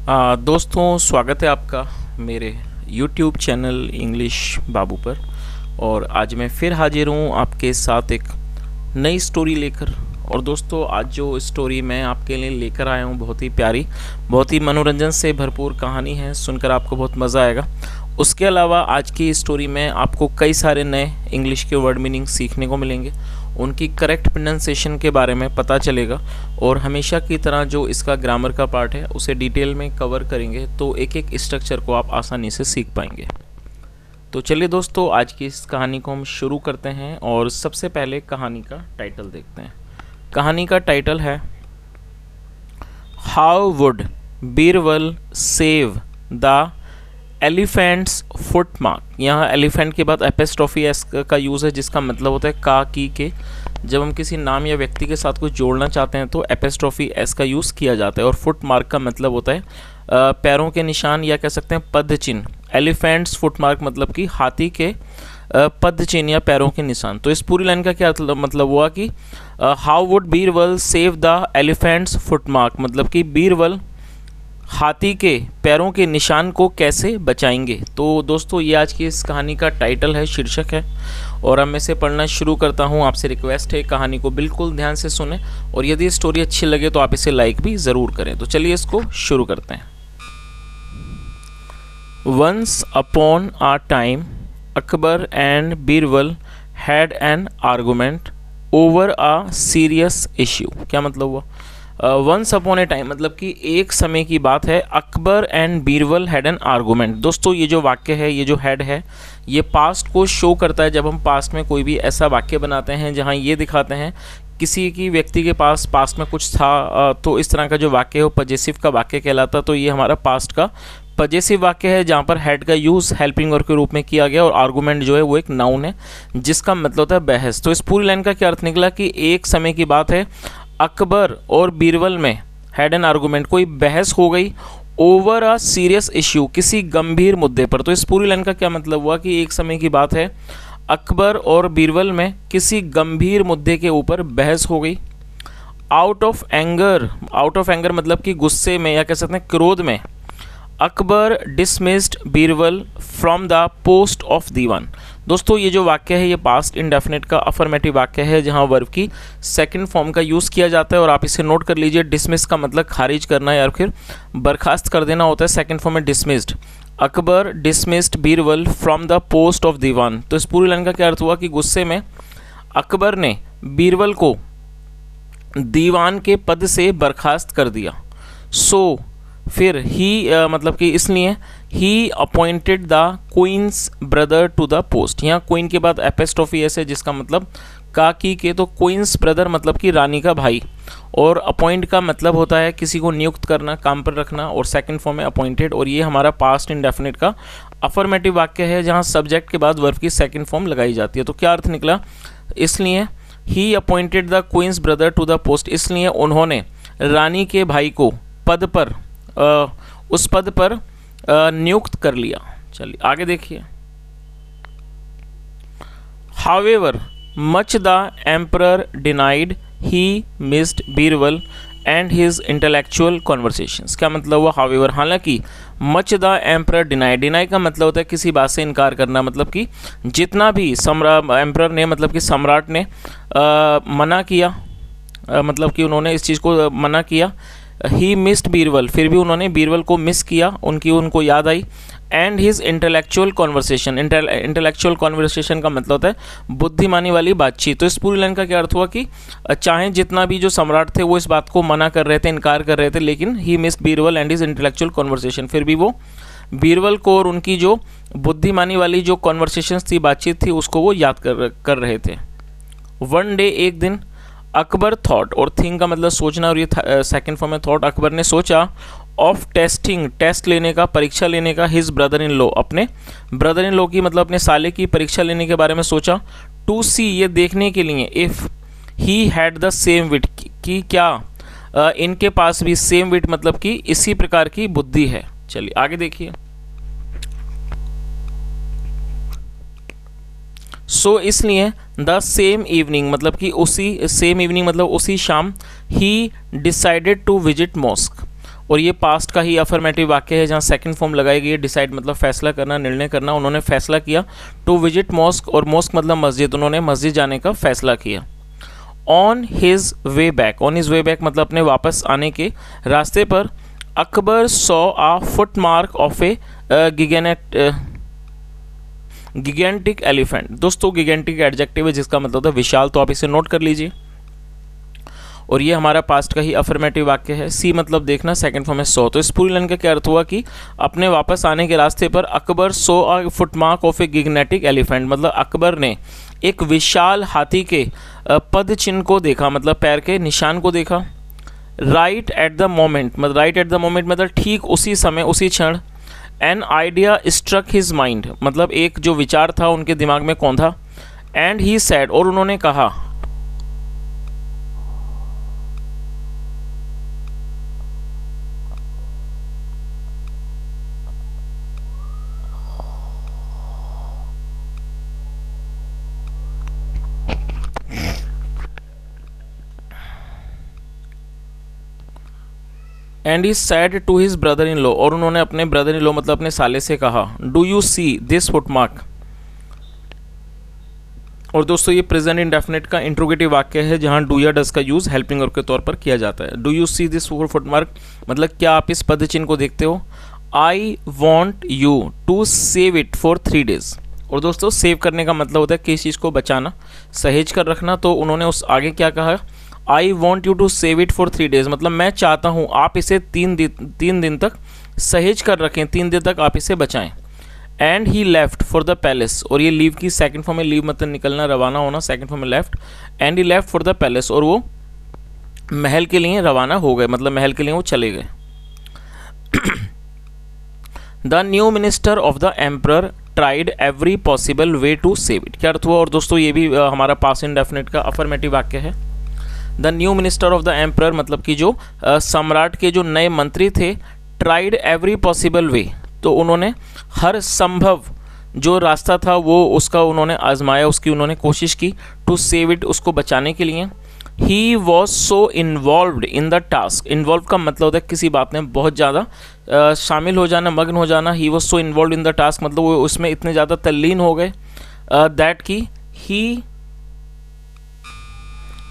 दोस्तों, स्वागत है आपका मेरे YouTube चैनल इंग्लिश बाबू पर। और आज मैं फिर हाजिर हूँ आपके साथ एक नई स्टोरी लेकर। और दोस्तों, आज जो स्टोरी मैं आपके लिए लेकर आया हूँ बहुत ही प्यारी, बहुत ही मनोरंजन से भरपूर कहानी है, सुनकर आपको बहुत मज़ा आएगा। उसके अलावा आज की स्टोरी में आपको कई सारे नए इंग्लिश के वर्ड मीनिंग सीखने को मिलेंगे, उनकी करेक्ट प्रोनाउंसिएशन के बारे में पता चलेगा और हमेशा की तरह जो इसका ग्रामर का पार्ट है उसे डिटेल में कवर करेंगे, तो एक एक स्ट्रक्चर को आप आसानी से सीख पाएंगे। तो चलिए दोस्तों, आज की इस कहानी को हम शुरू करते हैं और सबसे पहले कहानी का टाइटल देखते हैं। कहानी का टाइटल है how would Birbal save the elephants foot mark. यहाँ एलिफेंट के बाद एपिस्ट्रोफी एस का यूज़ है, जिसका मतलब होता है का की के। जब हम किसी नाम या व्यक्ति के साथ कुछ जोड़ना चाहते हैं तो एपिस्ट्रोफी एस का यूज़ किया जाता है। और फुट मार्क का मतलब होता है पैरों के निशान, या कह सकते हैं पद चिन्ह। एलिफेंट्स फुट मार्क मतलब कि हाथी के पद चिन्ह या पैरों के निशान। तो इस पूरी लाइन का क्या मतलब हुआ कि how would Birbal save the elephants foot mark, मतलब कि बीरबल हाथी के पैरों के निशान को कैसे बचाएंगे। तो दोस्तों, ये आज की इस कहानी का टाइटल है, शीर्षक है। और अब मैं इसे पढ़ना शुरू करता हूँ। आपसे रिक्वेस्ट है कहानी को बिल्कुल ध्यान से सुने, और यदि स्टोरी अच्छी लगे तो आप इसे लाइक भी ज़रूर करें। तो चलिए इसको शुरू करते हैं। Once upon a time Akbar and Birbal had an argument over a serious issue. क्या मतलब हुआ? वंस अपॉन ए टाइम मतलब कि एक समय की बात है। Akbar and Birbal had an argument. दोस्तों, ये जो वाक्य है, ये जो हैड है, ये पास्ट को शो करता है। जब हम पास्ट में कोई भी ऐसा वाक्य बनाते हैं जहाँ ये दिखाते हैं किसी की व्यक्ति के पास पास्ट में कुछ था, तो इस तरह का जो वाक्य है वो पजेसिव का वाक्य कहलाता। तो ये हमारा पास्ट का पजेसिव वाक्य है, जहाँ पर हैड का यूज़ हेल्पिंग वर्ब के रूप में किया गया। और आर्गूमेंट जो है वो एक नाउन है, जिसका मतलब होता है बहस। तो इस पूरी लाइन का क्या अर्थ निकला कि एक समय की बात है, अकबर और बीरबल में हैड एन आर्गूमेंट, कोई बहस हो गई ओवर अ सीरियस इश्यू, किसी गंभीर मुद्दे पर। तो इस पूरी लाइन का क्या मतलब हुआ कि एक समय की बात है, अकबर और बीरबल में किसी गंभीर मुद्दे के ऊपर बहस हो गई। Out of anger, out of anger मतलब कि गुस्से में, या कह सकते हैं क्रोध में, Akbar dismissed Birbal from the post of diwan. दोस्तों, ये जो वाक्य है ये पास्ट इंडेफिनिट का अफर्मेटिव वाक्य है, जहां वर्ब की सेकंड फॉर्म का यूज़ किया जाता है। और आप इसे नोट कर लीजिए, डिसमिस का मतलब खारिज करना या फिर बर्खास्त कर देना होता है। सेकंड फॉर्म में dismissed. Akbar dismissed Birbal from the post of Dewan. तो इस पूरी लाइन का क्या अर्थ हुआ कि गुस्से में अकबर ने बीरबल को दीवान के पद से बर्खास्त कर दिया। सो फिर ही मतलब कि इसलिए he appointed the queen's brother to the post. यहाँ क्वीन के बाद एपिस्ट्रोफी एस है, जिसका मतलब का की के। तो क्वींस ब्रदर मतलब कि रानी का भाई। और अपॉइंट का मतलब होता है किसी को नियुक्त करना, काम पर रखना। और सेकंड फॉर्म में अपॉइंटेड। और ये हमारा पास्ट इंडेफिनिट का अफर्मेटिव वाक्य है, जहाँ सब्जेक्ट के बाद वर्ब की सेकंड फॉर्म लगाई जाती है। तो क्या अर्थ निकला? इसलिए he appointed the queen's brother to the post, इसलिए उन्होंने रानी के भाई को पद पर उस पद पर नियुक्त कर लिया। चलिए आगे देखिए। However much the emperor denied he missed Birbal and his intellectual conversations. क्या मतलब हुआ? हावेवर, हालांकि, much the emperor denied, deny का मतलब होता है किसी बात से इनकार करना, मतलब कि जितना भी एम्परर ने मतलब कि सम्राट ने मना किया, मतलब कि उन्होंने इस चीज़ को मना किया। ही मिस्ड बीरबल, फिर भी उन्होंने बीरबल को मिस किया, उनको याद आई। And his intellectual conversation, intellectual conversation का मतलब होता है बुद्धिमानी वाली बातचीत। तो इस पूरी लाइन का क्या अर्थ हुआ कि चाहे जितना भी जो सम्राट थे वो इस बात को मना कर रहे थे, इनकार कर रहे थे, लेकिन he missed Birbal and his intellectual conversation, फिर भी वो बीरबल को और उनकी जो बुद्धिमानी वाली जो कॉन्वर्सेशंस थी, बातचीत थी, उसको वो याद कर रहे थे। वन डे, एक दिन, अकबर थॉट, और थिंक का मतलब सोचना, और ये सेकंड फॉर्म में थॉट। अकबर ने सोचा ऑफ टेस्टिंग, टेस्ट लेने का, परीक्षा लेने का, हिज ब्रदर इन लॉ, अपने ब्रदर इन लॉ की मतलब अपने साले की परीक्षा लेने के बारे में सोचा। टू सी, ये देखने के लिए, if he had the same wit, कि क्या इनके पास भी सेम विट मतलब कि इसी प्रकार की बुद्धि है। चलिए आगे देखिए। सो इसलिए द सेम इवनिंग मतलब कि उसी सेम इवनिंग मतलब उसी शाम ही डिसाइडेड टू विजिट मॉस्क, और ये पास्ट का ही अफर्मेटिव वाक्य है जहाँ सेकंड फॉर्म लगाई गई है, डिसाइड मतलब फैसला करना, निर्णय करना। उन्होंने फैसला किया टू विजिट मॉस्क, और मॉस्क मतलब मस्जिद, उन्होंने मस्जिद जाने का फैसला किया। On his way back, on his way back मतलब अपने वापस आने के रास्ते पर, Akbar saw a foot mark of a gigantic elephant. दोस्तों गिगेंटिक एडजेक्टिव है जिसका मतलब होता है विशाल, तो आप इसे नोट कर लीजिए। और ये हमारा पास्ट का ही अफर्मेटिव वाक्य है। सी मतलब देखना, सेकंड फॉर्म है सो। तो इस पूरी लाइन का क्या अर्थ हुआ कि अपने वापस आने के रास्ते पर अकबर सो अ फुटमार्क ऑफ ए गिगनेटिक एलिफेंट, मतलब अकबर ने एक विशाल हाथी के पद चिन्ह को देखा, मतलब पैर के निशान को देखा। राइट एट द मोमेंट, मतलब राइट एट द मोमेंट मतलब ठीक उसी समय, उसी क्षण। An idea struck his mind, मतलब एक जो विचार था उनके दिमाग में कौंधा। एंड ही सेड, और उन्होंने कहा। And he said to his brother in law, और उन्होंने अपने ब्रदर इन लॉ मतलब अपने साले से कहा, do you see this footmark. और दोस्तों ये प्रेजेंट इंडेफिनिट का इंट्रोगेटिव वाक्य है जहां डू या डज का यूज हेल्पिंग वर्ब के तौर पर किया जाता है। Do you see this footmark मतलब क्या आप इस पद चिन्ह को देखते हो। I want you to save it for 3 days। और दोस्तों सेव करने का मतलब होता है किसी चीज़ को बचाना, सहेज कर रखना। तो उन्होंने उस आगे क्या कहा, I want you to save it for 3 days, मतलब मैं चाहता हूँ आप इसे 3 दिन तक सहेज कर रखें, 3 दिन तक आप इसे बचाएं। And he left for the palace, और ये लीव की सेकंड फॉर्म में, लीव मतलब निकलना, रवाना होना, सेकंड फॉर्म में left. And he left for the palace, और वो महल के लिए रवाना हो गए, मतलब महल के लिए वो चले गए। The new minister of the emperor tried every possible way to save it. क्या अर्थ हुआ। और दोस्तों ये भी हमारा पास्ट इंडेफिनिट का अफर्मेटिव वाक्य है। The new minister of the emperor मतलब कि जो सम्राट के जो नए मंत्री थे, ट्राइड एवरी पॉसिबल वे, तो उन्होंने हर संभव जो रास्ता था वो उसका उन्होंने आजमाया, उसकी उन्होंने कोशिश की, टू सेव इट उसको बचाने के लिए। He was so involved in the task, involve का मतलब होता है किसी बात में बहुत ज़्यादा शामिल हो जाना, मग्न हो जाना। He was so involve in the task मतलब वो उसमें इतने ज़्यादा तल्लीन हो गए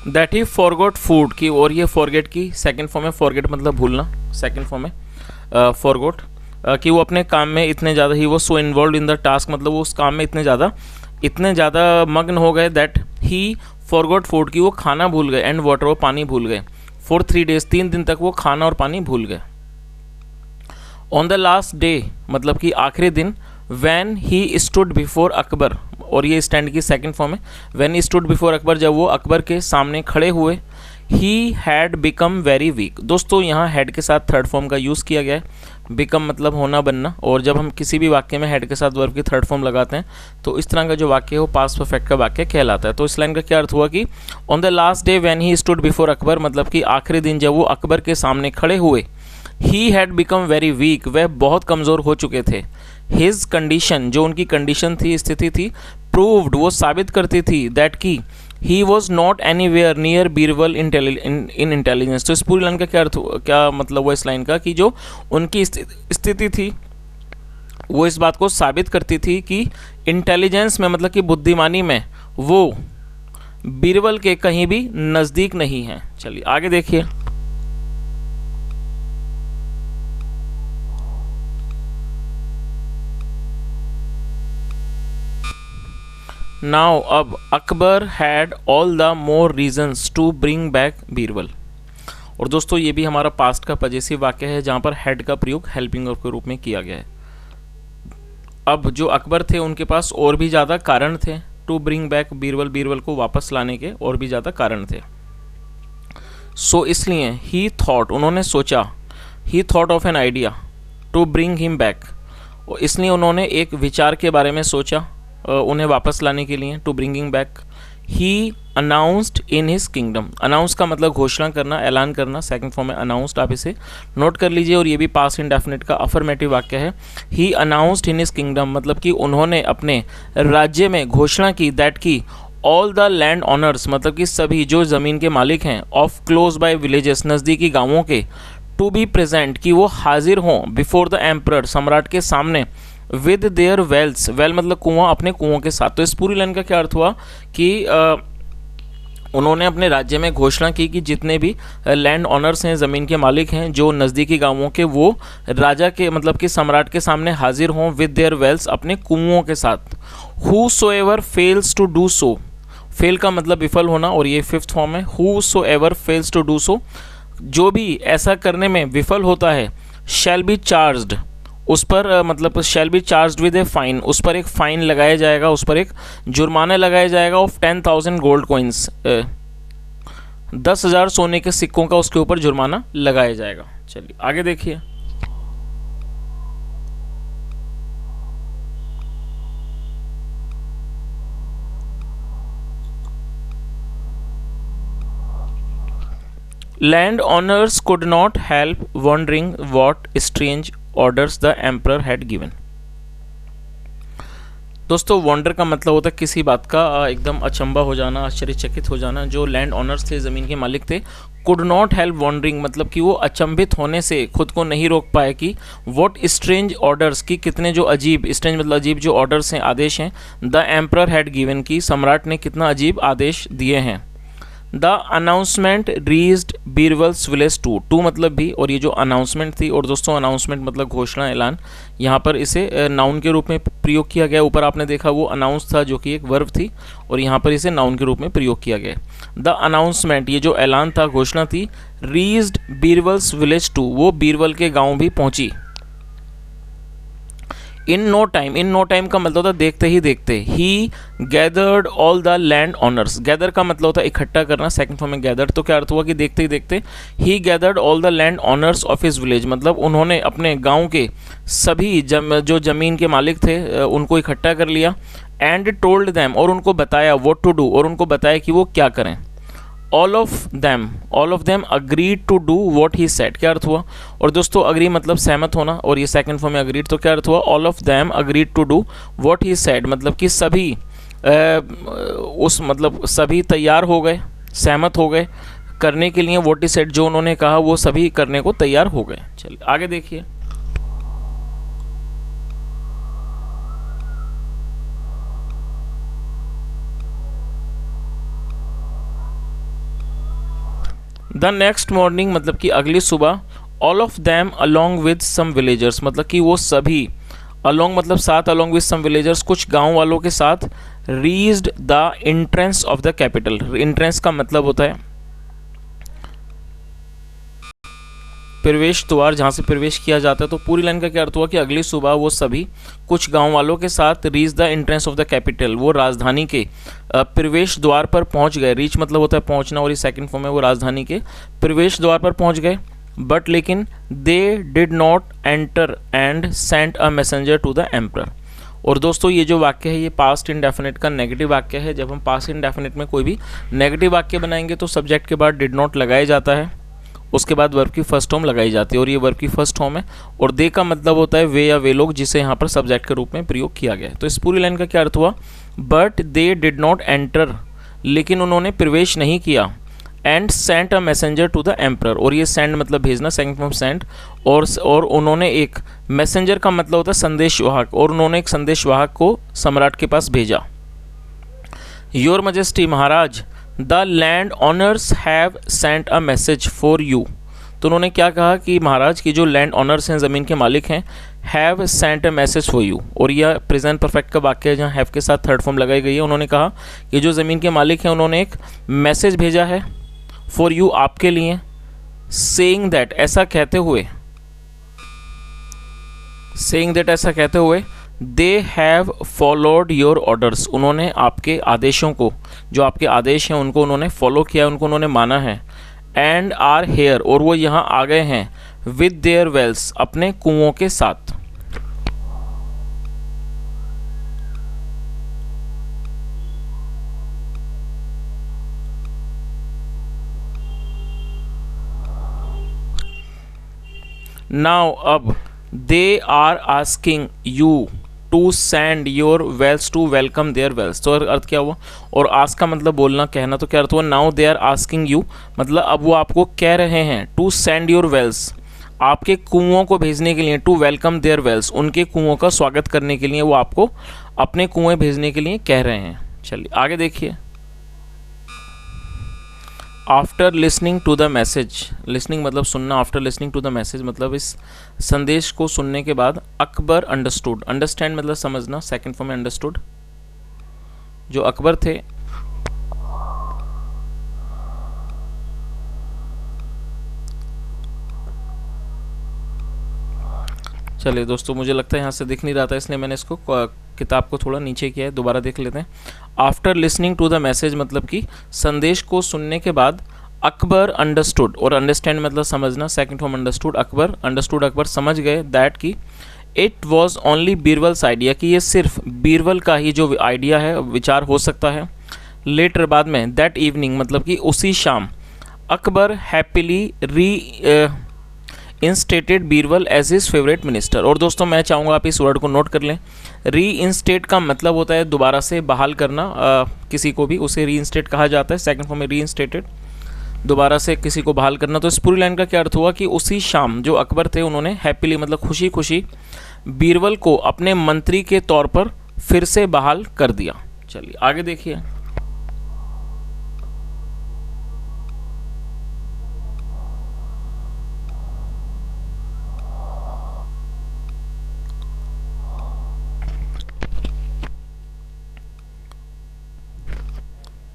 दैट ही फॉरगॉट फूड की। और ये फॉरगेट की सेकंड फॉर्म है, फॉरगेट मतलब भूलना, सेकंड फॉर्म है फॉरगॉट, कि वो अपने काम में इतने ज़्यादा, ही वो so involve in the task मतलब वो उस काम में इतने ज़्यादा मग्न हो गए दैट ही फॉरगॉट फूड की वो खाना भूल गए, एंड वाटर वो पानी भूल गए, फॉर 3 days 3 दिन तक वो खाना और पानी भूल गए। ऑन द लास्ट डे मतलब कि आखिरी दिन, when he stood before Akbar, और ये स्टैंड की सेकंड फॉर्म है, when he stood before Akbar जब वो अकबर के सामने खड़े हुए। He had become very weak. दोस्तों यहाँ हैड के साथ थर्ड फॉर्म का यूज़ किया गया है, बिकम मतलब होना बनना, और जब हम किसी भी वाक्य में हैड के साथ वर्ब की थर्ड फॉर्म लगाते हैं तो इस तरह का जो वाक्य है वो पास्ट परफेक्ट का वाक्य कहलाता है। तो इस लाइन का क्या अर्थ हुआ कि on the last day when he stood before Akbar मतलब कि आखिरी दिन जब वो अकबर के सामने खड़े हुए। He had become very weak, वह बहुत कमज़ोर हो चुके थे। हिज कंडीशन जो उनकी कंडीशन थी, स्थिति थी, प्रूव्ड वो साबित करती थी, दैट की he was not anywhere near Birbal in intelligence. तो इस पूरी लाइन का क्या अर्थ, क्या मतलब हुआ इस लाइन का कि जो उनकी स्थिति थी वो इस बात को साबित करती थी कि इंटेलिजेंस में मतलब कि बुद्धिमानी में वो बीरबल के कहीं भी नज़दीक नहीं है। चलिए आगे देखिए। नाउ अब Akbar had all the more reasons to bring back Birbal. और दोस्तों ये भी हमारा पास्ट का पजेसिव वाक्य है जहाँ पर हैड का प्रयोग हेल्पिंग वर्ब के रूप में किया गया है। अब जो अकबर थे उनके पास और भी ज़्यादा कारण थे to bring back Birbal, Birbal को वापस लाने के और भी ज़्यादा कारण थे। सो इसलिए ही थॉट उन्होंने सोचा, he thought of an idea to bring him back, इसलिए उन्होंने एक विचार के बारे में सोचा उन्हें वापस लाने के लिए, to bringing back. He announced in his kingdom, announce का मतलब घोषणा करना, ऐलान करना, सेकंड फॉर्म में अनाउंस्ड, आप इसे नोट कर लीजिए। और ये भी पास्ट इंडेफिनिट का अफर्मेटिव वाक्य है। ही अनाउंस्ड इन हिज किंगडम मतलब कि उन्होंने अपने राज्य में घोषणा की, दैट की ऑल द लैंड ऑनर्स मतलब कि सभी जो ज़मीन के मालिक हैं, ऑफ क्लोज बाय विलेजेस नज़दीकी गाँवों के, टू बी प्रेजेंट, कि वो हाजिर हों बिफोर द एम्परर, सम्राट के सामने, विद देयर वेल्स, वेल मतलब कुआं, अपने कुओं के साथ। तो इस पूरी लाइन का क्या अर्थ हुआ कि उन्होंने अपने राज्य में घोषणा की कि जितने भी लैंड ऑनर्स हैं, ज़मीन के मालिक हैं, जो नज़दीकी गांवों के, वो राजा के मतलब कि सम्राट के सामने हाजिर हों विद देयर वेल्स, अपने कुओं के साथ। Whosoever fails to do so, fail का मतलब विफल होना, और ये फिफ्थ फॉर्म है। Whosoever fails to do so, जो भी ऐसा करने में विफल होता है, शैल बी चार्ज्ड, उस पर मतलब shall be charged with a fine, उस पर एक फाइन लगाया जाएगा, उस पर एक जुर्माना लगाया जाएगा ऑफ 10,000 गोल्ड कॉइन्स, 10,000 सोने के सिक्कों का उसके ऊपर जुर्माना लगाया जाएगा। चलिए आगे देखिए। Land owners could not help wondering what strange orders the emperor had given. दोस्तों वंडर का मतलब होता है किसी बात का एकदम अचंबा हो जाना, आश्चर्यचकित हो जाना। जो लैंड ऑनर्स थे, ज़मीन के मालिक थे, कुड नॉट हेल्प वंडरिंग मतलब कि वो अचंभित होने से खुद को नहीं रोक पाए कि व्हाट स्ट्रेंज ऑर्डर्स, की कितने जो अजीब, स्ट्रेंज मतलब अजीब जो ऑर्डर्स हैं, आदेश हैं, द एम्परर हैड गिवन, की सम्राट ने कितना अजीब आदेश दिए हैं। The announcement reached Birbal's village too मतलब भी, और ये जो अनाउंसमेंट थी, और दोस्तों अनाउंसमेंट मतलब घोषणा, ऐलान, यहाँ पर इसे नाउन के रूप में प्रयोग किया गया। ऊपर आपने देखा वो अनाउंस था जो कि एक वर्ब थी, और यहाँ पर इसे नाउन के रूप में प्रयोग किया गया। द अनाउंसमेंट, ये जो ऐलान था, घोषणा थी, रीच्ड बीरबल्स विलेज टू, वो बीरबल के गाँव भी पहुँची। In no time, in no time का मतलब होता है देखते ही देखते। He gathered all the land owners, gather का मतलब होता है इकट्ठा करना, सेकंड फॉर्म में गैदर, तो क्या अर्थ हुआ कि देखते ही देखते। He gathered all the land owners of his village, मतलब उन्होंने अपने गांव के सभी जो ज़मीन के मालिक थे उनको इकट्ठा कर लिया। एंड टोल्ड दैम, और उनको बताया, व्हाट टू डू, और उनको बताया कि वो क्या करें। All of them agreed to do what he said, क्या अर्थ हुआ। और दोस्तों अग्री मतलब सहमत होना, और ये सेकंड फॉर्म में अग्रीड, तो क्या अर्थ हुआ, all of them agreed to do what he said, मतलब कि सभी उस मतलब सभी तैयार हो गए, सहमत हो गए करने के लिए व्हाट ही सेड, जो उन्होंने कहा वो सभी करने को तैयार हो गए। चलिए आगे देखिए। द नेक्स्ट मॉर्निंग मतलब कि अगली सुबह, all of them along with some villagers, मतलब कि वो सभी, अलॉन्ग मतलब साथ, अलॉन्ग विद सम विलेजर्स, कुछ गांव वालों के साथ, reached the entrance of the capital. Entrance का मतलब होता है प्रवेश द्वार, जहाँ से प्रवेश किया जाता है। तो पूरी लाइन का क्या अर्थ हुआ कि अगली सुबह वो सभी कुछ गांव वालों के साथ reach the entrance of the capital, वो राजधानी के प्रवेश द्वार पर पहुंच गए। रीच मतलब होता है पहुंचना, और ये सेकंड फॉर्म है, वो राजधानी के प्रवेश द्वार पर पहुंच गए। बट लेकिन they did not enter and sent a messenger to the emperor. और दोस्तों ये जो वाक्य है ये पास्ट इंडेफिनिट का नेगेटिव वाक्य है। जब हम पास्ट इंडेफिनिट में कोई भी नेगेटिव वाक्य बनाएंगे तो सब्जेक्ट के बाद डिड नॉट लगाया जाता है, उसके बाद वर्ब की फर्स्ट फॉर्म लगाई जाती है, और ये वर्ब की फर्स्ट फॉर्म है। और दे का मतलब होता है वे या वे लोग, जिसे यहाँ पर सब्जेक्ट के रूप में प्रयोग किया गया है। तो इस पूरी लाइन का क्या अर्थ हुआ, but they did not enter, लेकिन उन्होंने प्रवेश नहीं किया, and sent a messenger to the emperor, और ये सेंड मतलब भेजना, सेकंड फॉर्म सेंट, और उन्होंने एक मैसेंजर का मतलब होता है संदेशवाहक, और उन्होंने एक संदेशवाहक को सम्राट के पास भेजा। Your majesty, Maharaj, the land honours have sent a message for you. तो उन्होंने क्या कहा कि महाराज की जो लैंड ऑनर्स हैं, ज़मीन के मालिक हैं, have sent a message for you, और यह प्रेजेंट परफेक्ट का वाक्य है जहाँ हैव के साथ थर्ड फॉर्म लगाई गई है। उन्होंने कहा कि जो ज़मीन के मालिक हैं उन्होंने एक मैसेज भेजा है फॉर यू, आपके लिए, सेइंग दैट, ऐसा कहते हुए, सेइंग दैट ऐसा कहते हुए, they have followed your orders, उन्होंने आपके आदेशों को, जो आपके आदेश हैं उनको उन्होंने फॉलो किया, उनको उन्होंने माना है। एंड आर हेयर, और वो यहाँ आ गए हैं, विद देयर वेल्स, अपने कुओं के साथ। नाउ अब, they are asking you to send your wells to welcome their wells. तो अर्थ क्या हुआ, और आस्क का मतलब बोलना, कहना, तो क्या अर्थ हुआ, now they are asking you मतलब अब वो आपको कह रहे हैं, टू सेंड योर वेल्स, आपके कुओं को भेजने के लिए, टू वेलकम देयर वेल्स, उनके कुओं का स्वागत करने के लिए वो आपको अपने कुएं भेजने के लिए कह रहे हैं। चलिए आगे देखिए। After listening to the message, listening मतलब सुनना, after listening to the message मतलब इस संदेश को सुनने के बाद अकबर अंडरस्टूड, अंडरस्टैंड मतलब समझना, सेकंड फॉर्म में अंडरस्टूड, जो अकबर थे चलिए दोस्तों, मुझे लगता है यहाँ से दिख नहीं रहा था इसलिए मैंने इसको किताब को थोड़ा नीचे किया है, दोबारा देख लेते हैं। After listening to the message मतलब कि संदेश को सुनने के बाद अकबर अंडरस्टूड, और अंडरस्टैंड मतलब समझना, second form understood, Akbar understood, Akbar समझ गए दैट कि it was only Birbal's idea, कि ये सिर्फ बीरबल का ही जो आइडिया है, विचार हो सकता है। लेटर बाद में, दैट इवनिंग मतलब कि उसी शाम, Akbar happily instated Birbal as his favourite minister. और दोस्तों मैं चाहूँगा आप इस वर्ड को नोट कर लें। री इंस्टेट का मतलब होता है दोबारा से बहाल करना, किसी को भी उसे री इंस्टेट कहा जाता है, सेकंड फॉर्म में री इंस्टेटेड, दोबारा से किसी को बहाल करना। तो इस पूरी लाइन का क्या अर्थ हुआ कि उसी शाम जो अकबर थे उन्होंने हैप्पीली मतलब खुशी खुशी बीरबल को अपने मंत्री के तौर पर फिर से बहाल कर दिया। चलिए आगे देखिए।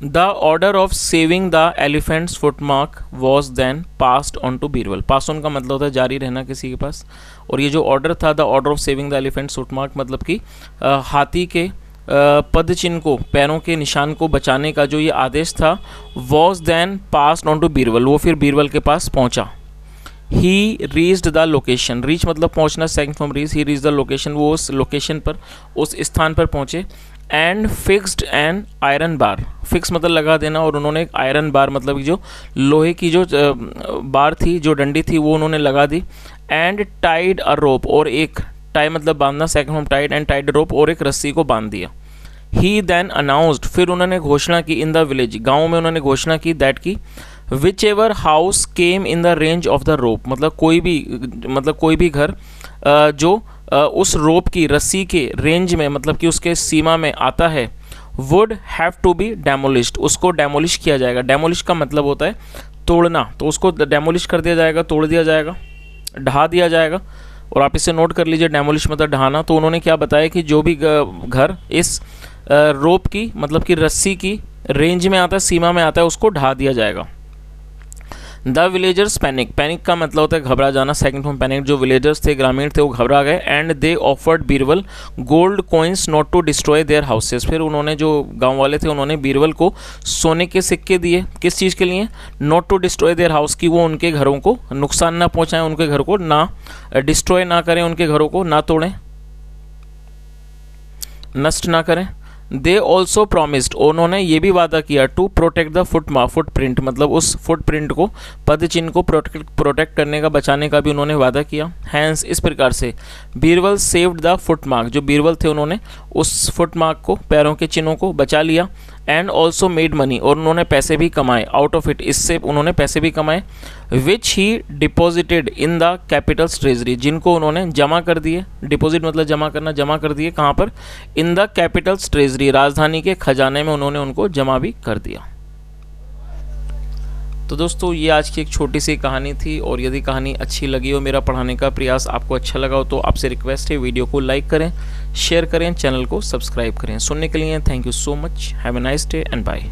The order of saving the elephant's footmark was then passed on to Birbal. Pass on का मतलब होता है जारी रहना किसी के पास, और ये जो ऑर्डर था, the order of saving the elephant's footmark मतलब कि हाथी के पद चिन्ह को, पैरों के निशान को बचाने का जो ये आदेश था, was then passed on to Birbal, वो फिर बीरबल के पास पहुंचा। He reached the location, reach मतलब पहुंचना, second form reach, he reach the location, वो उस लोकेशन पर, उस स्थान पर पहुंचे। And fixed an iron bar, fix मतलब लगा देना, और उन्होंने एक आयरन बार मतलब जो लोहे की जो बार थी, जो डंडी थी, वो उन्होंने लगा दी। एंड टाइड अ रोप, और एक टाई मतलब बांधना, second form tied, and tied rope, और एक रस्सी को बांध दिया। ही देन अनाउंस्ड, फिर उन्होंने घोषणा की, इन द विलेज, गाँव में उन्होंने घोषणा की, दैट की which ever house came in the range of the rope, मतलब कोई भी घर जो उस रोप की, रस्सी के रेंज में मतलब कि उसके सीमा में आता है, वुड हैव टू बी डेमोलिश्ड, उसको डेमोलिश किया जाएगा। डेमोलिश का मतलब होता है तोड़ना, तो उसको डेमोलिश कर दिया जाएगा, तोड़ दिया जाएगा, ढहा दिया जाएगा। और आप इसे नोट कर लीजिए, डेमोलिश मतलब ढहाना। तो उन्होंने क्या बताया कि जो भी घर इस रोप की मतलब कि रस्सी की रेंज में आता है, सीमा में आता है, उसको ढहा दिया जाएगा। द विलेजर्स पैनिक, पैनिक का मतलब होता है घबरा जाना, सेकंड फॉर्म पैनिक, जो विलेजर्स थे, ग्रामीण थे, वो घबरा गए। And they offered Birbal gold coins not to destroy their houses, फिर उन्होंने, जो गांव वाले थे, उन्होंने बीरबल को सोने के सिक्के दिए, किस चीज़ के लिए, not to destroy their house, की वो उनके घरों को नुकसान ना पहुँचाएं, उनके घर को ना डिस्ट्रॉय ना करें, उनके घरों को ना तोड़ें, नष्ट ना करें। दे ऑल्सो प्रोमिस्ड, उन्होंने ये भी वादा किया, टू प्रोटेक्ट द फुटप्रिंट मतलब उस फुटप्रिंट को, पद चिन्ह को प्रोटेक्ट करने का, बचाने का भी उन्होंने वादा किया। हैंस, इस प्रकार से बीरबल सेव्ड द फुटमार्क, जो बीरबल थे उन्होंने उस फुटमार्क को, पैरों के चिन्हों को बचा लिया। एंड ऑल्सो मेड मनी, और उन्होंने पैसे भी कमाए, आउट ऑफ इट, इससे उन्होंने पैसे भी कमाए। Which he deposited in the capital's treasury, जिनको उन्होंने जमा कर दिए, डिपॉजिट मतलब जमा करना, जमा कर दिए कहाँ पर, इन द कैपिटल्स ट्रेजरी, राजधानी के खजाने में उन्होंने उनको जमा भी कर दिया। तो दोस्तों ये आज की एक छोटी सी कहानी थी, और यदि कहानी अच्छी लगी हो, मेरा पढ़ाने का प्रयास आपको अच्छा लगा हो, तो आपसे रिक्वेस्ट है वीडियो को लाइक करें, शेयर करें, चैनल को सब्सक्राइब करें। सुनने के लिए thank you so much, have a nice day and bye.